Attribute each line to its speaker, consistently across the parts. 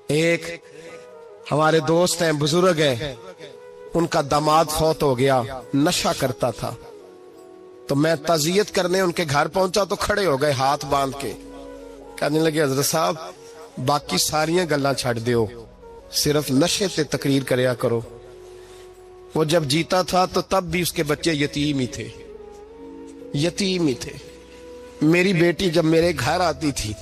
Speaker 1: ایک ہمارے دوست ہیں، بزرگ ہیں، ان کا داماد فوت ہو گیا، نشہ کرتا تھا، تو میں تعزیت کرنے ان کے گھر پہنچا تو کھڑے ہو گئے ہاتھ باندھ کے، کہنے لگے حضرت صاحب باقی ساریاں گلاں چھڑ دیو، صرف نشے تے تقریر کریا کرو۔ وہ جب جیتا تھا تو تب بھی اس کے بچے یتیم ہی تھے، یتیم ہی تھے۔ میری بیٹی جب میرے گھر آتی تھی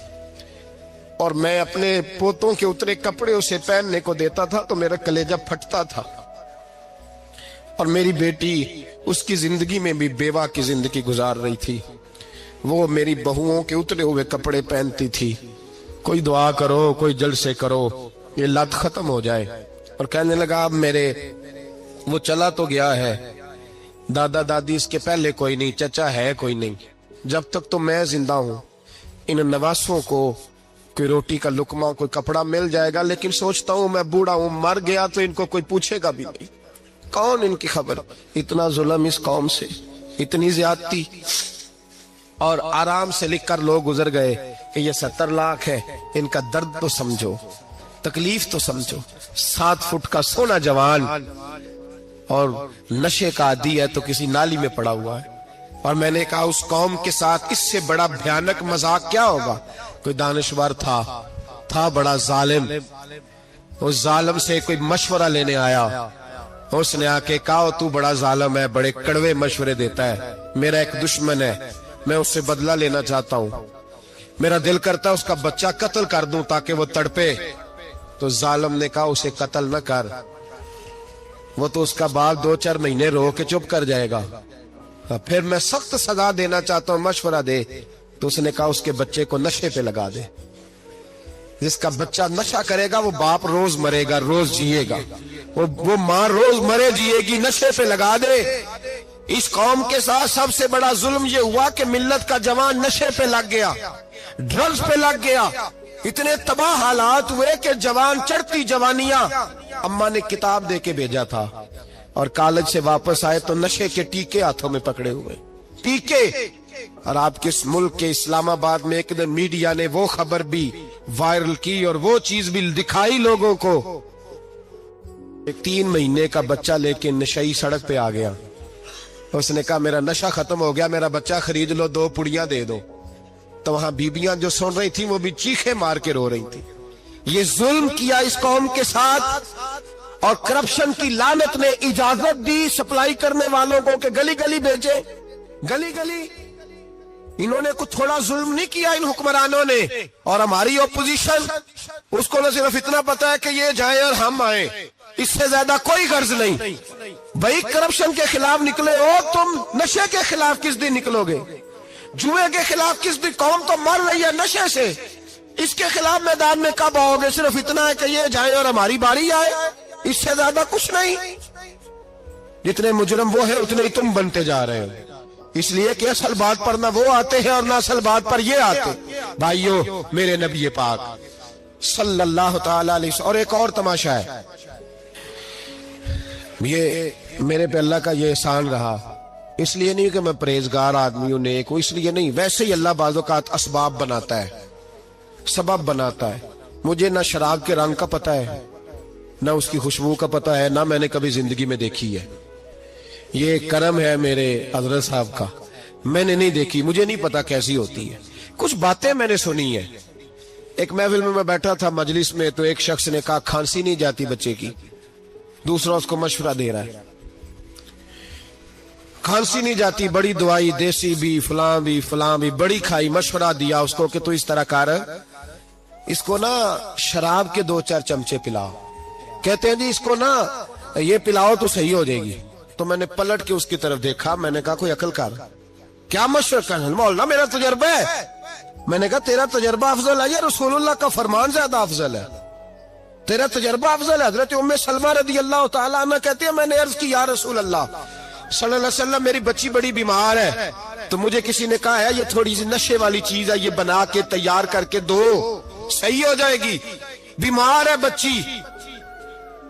Speaker 1: اور میں اپنے پوتوں کے اترے کپڑے اسے پہننے کو دیتا تھا تو میرا کلیجہ پھٹتا تھا، اور میری بیٹی اس کی زندگی میں بھی بیوہ کی زندگی گزار رہی تھی، وہ میری بہوؤں کے اترے ہوئے کپڑے پہنتی تھی۔ کوئی دعا کرو، کوئی جلسے کرو، یہ لت ختم ہو جائے۔ اور کہنے لگا اب میرے وہ چلا تو گیا ہے، دادا دادی اس کے پہلے کوئی نہیں، چچا ہے کوئی نہیں، جب تک تو میں زندہ ہوں ان نواسوں کو کوئی روٹی کا لقمہ، کوئی کپڑا مل جائے گا، لیکن سوچتا ہوں میں بوڑھا ہوں، مر گیا تو ان کو کوئی پوچھے گا بھی نہیں، کون ان کی خبر۔ اتنا ظلم اس قوم سے، اتنی زیادتی، اور آرام سے لکھ کر لوگ گزر گئے کہ یہ 70 لاکھ ہے، ان کا درد تو سمجھو، تکلیف تو سمجھو۔ 7 فٹ کا سونا جوان اور نشے کا عادی ہے تو کسی نالی میں پڑا ہوا ہے۔ اور میں نے کہا اس قوم کے ساتھ اس سے بڑا بھیانک مذاق کیا ہوگا۔ کوئی دانشور تھا بڑا ظالم، اس ظالم سے کوئی مشورہ لینے آیا، اس نے آ کے کہا تو بڑا ظالم ہے، بڑے کڑوے مشورے دیتا ہے، میرا ایک دشمن ہے، میں اس سے بدلہ لینا چاہتا ہوں، میرا دل کرتا ہے اس کا بچہ قتل کر دوں تاکہ وہ تڑپے۔ تو ظالم نے کہا اسے قتل نہ کر، وہ تو اس کا باپ 2-4 مہینے رو کے چپ کر جائے گا، پھر میں سخت سزا دینا چاہتا ہوں، مشورہ دے۔ تو اس نے کہا اس کے بچے کو نشے پہ لگا دے، جس کا بچہ نشہ کرے گا وہ باپ روز مرے گا، روز جیے گا، وہ ماں روز مرے جیے گی، نشے پہ لگا دے۔ اس قوم کے ساتھ سب سے بڑا ظلم یہ ہوا کہ ملت کا جوان نشے پہ لگ گیا، ڈرگز پہ لگ گیا، اتنے تباہ حالات ہوئے کہ جوان چڑھتی جوانیاں، اماں نے کتاب دے کے بھیجا تھا، اور کالج سے واپس آئے تو نشے کے ٹیکے ہاتھوں میں پکڑے ہوئے، ٹیکے۔ اور آپ کے ملک کے اسلام آباد میں ایک دن میڈیا نے وہ خبر بھی وائرل کی اور وہ چیز بھی دکھائی لوگوں کو، 3 مہینے کا بچہ لے کے نشئی سڑک پہ آ گیا، اس نے کہا میرا نشہ ختم ہو گیا، میرا بچہ خرید لو، 2 پڑیاں دے دو۔ تو وہاں بیبیاں جو سن رہی تھیں وہ بھی چیخے مار کے رو رہی تھی۔ یہ ظلم کیا اس قوم کے ساتھ، اور کرپشن کی لعنت نے اجازت دی سپلائی کرنے والوں کو کہ گلی گلی بھیجے، گلی گلی۔ انہوں نے کچھ تھوڑا ظلم نہیں کیا ان حکمرانوں نے، اور ہماری اپوزیشن اس کو نہ صرف اتنا پتا ہے کہ یہ جائیں اور ہم آئیں، اس سے زیادہ کوئی غرض نہیں۔ بھائی کرپشن کے خلاف نکلے ہو تم، نشے کے خلاف کس دن نکلو گے؟ جوئے کے خلاف کس دن؟ قوم تو مر رہی ہے نشے سے، اس کے خلاف میدان میں کب آؤ گے؟ صرف اتنا ہے کہ یہ جائیں اور ہماری باری آئے، اس سے زیادہ کچھ نہیں۔ جتنے مجرم وہ ہیں اتنے ہی تم بنتے جا رہے ہو، اس لیے کہ اصل بات پر نہ وہ آتے ہیں اور نہ اصل بات پر یہ آتے۔ بھائیو، میرے نبی پاک صلی اللہ تعالی علیہ وسلم، اور ایک اور تماشا ہے، یہ میرے پہ اللہ کا یہ احسان رہا، اس لیے نہیں کہ میں پرہیزگار آدمی ہوں، نیک ہوں، اس لیے نہیں، ویسے ہی اللہ بعض اوقات اسباب بناتا ہے، سبب بناتا ہے۔ مجھے نہ شراب کے رنگ کا پتہ ہے، نہ اس کی خوشبو کا پتہ ہے، نہ میں نے کبھی زندگی میں دیکھی ہے، یہ کرم ہے میرے حضرت صاحب کا، میں نے نہیں دیکھی، مجھے نہیں پتا کیسی ہوتی ہے، کچھ باتیں میں نے سنی ہیں۔ ایک محفل میں بیٹھا تھا مجلس میں، تو ایک شخص نے کہا کھانسی نہیں جاتی بچے کی، دوسرا اس کو مشورہ دے رہا ہے، کھانسی نہیں جاتی، بڑی دوائی دیسی بھی فلاں بھی بڑی کھائی، مشورہ دیا اس کو کہ تو اس طرح کر، اس کو نا شراب کے 2-4 چمچے پلاؤ، کہتے ہیں جی اس کو نا یہ پلاؤ تو صحیح ہو جائے گی۔ تو میں نے پلٹ کے اس کی طرف دیکھا، میں نے کہا کوئی عقل کر، کیا مشورہ کرنا مولانا، میرا تجربہ ہے۔ میں نے کہا تیرا تجربہ افضل ہے یا رسول اللہ کا فرمان زیادہ افضل ہے؟ تیرا تجربہ افضل ہے۔ حضرت ام سلمہ رضی اللہ تعالیٰ عنہ کہتے ہیں میں نے عرض کی یا رسول اللہ صلی اللہ علیہ وسلم، میری بچی بڑی بیمار ہے، تو مجھے کسی نے کہا ہے یہ تھوڑی سی نشے والی چیز ہے، یہ بنا کے تیار کر کے دو، صحیح ہو جائے گی، بیمار ہے بچی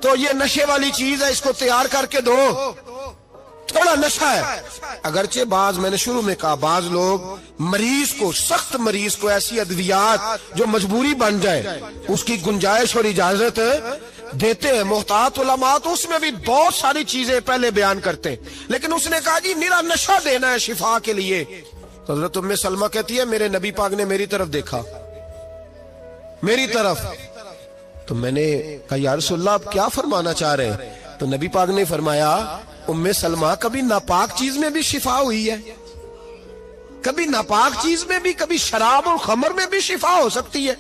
Speaker 1: تو یہ نشے والی چیز ہے، اس کو تیار کر کے دو۔ تھوڑا نشہ ہے. اگرچہ بعض میں نے شروع میں کہا بعض لوگ مریض کو, سخت مریض کو ایسی ادویات جو مجبوری بن جائے اس کی گنجائش اور اجازت دیتے ہیں. محتاط علماء تو اس میں بھی بہت ساری چیزیں پہلے بیان کرتے ہیں, لیکن اس نے کہا جی میرا نشہ دینا ہے شفا کے لیے. حضرت ام سلمہ کہتی ہے میرے نبی پاک نے میری طرف دیکھا, میری طرف, تو میں نے کہا یا رسول اللہ آپ کیا فرمانا چاہ رہے ہیں؟ تو نبی پاک نے فرمایا ام سلمہ کبھی ناپاک چیز میں بھی شفا ہوئی ہے, کبھی ناپاک چیز میں بھی, کبھی شراب اور خمر میں بھی شفا ہو سکتی ہے.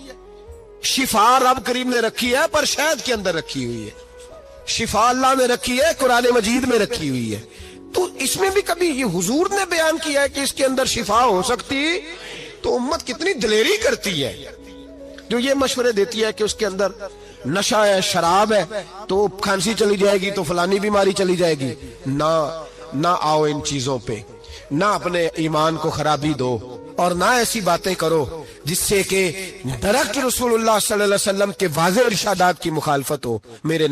Speaker 1: شفا رب کریم نے رکھی ہے پر شہد کے اندر رکھی ہوئی ہے, شفا اللہ نے رکھی ہے قرآن مجید میں رکھی ہوئی ہے. تو اس میں بھی کبھی یہ حضور نے بیان کیا ہے کہ اس کے اندر شفا ہو سکتی, تو امت کتنی دلیری کرتی ہے جو یہ مشورے دیتی ہے کہ اس کے اندر نشہ ہے, شراب ہے, تو کھانسی چلی جائے گی تو فلانی بیماری چلی جائے گی. نہ آؤ ان چیزوں پہ, نہ اپنے ایمان کو خرابی دو, اور نہ ایسی باتیں کرو جس سے کہ ڈائریکٹ رسول اللہ صلی اللہ علیہ وسلم کے واضح ارشادات کی مخالفت ہو. میرے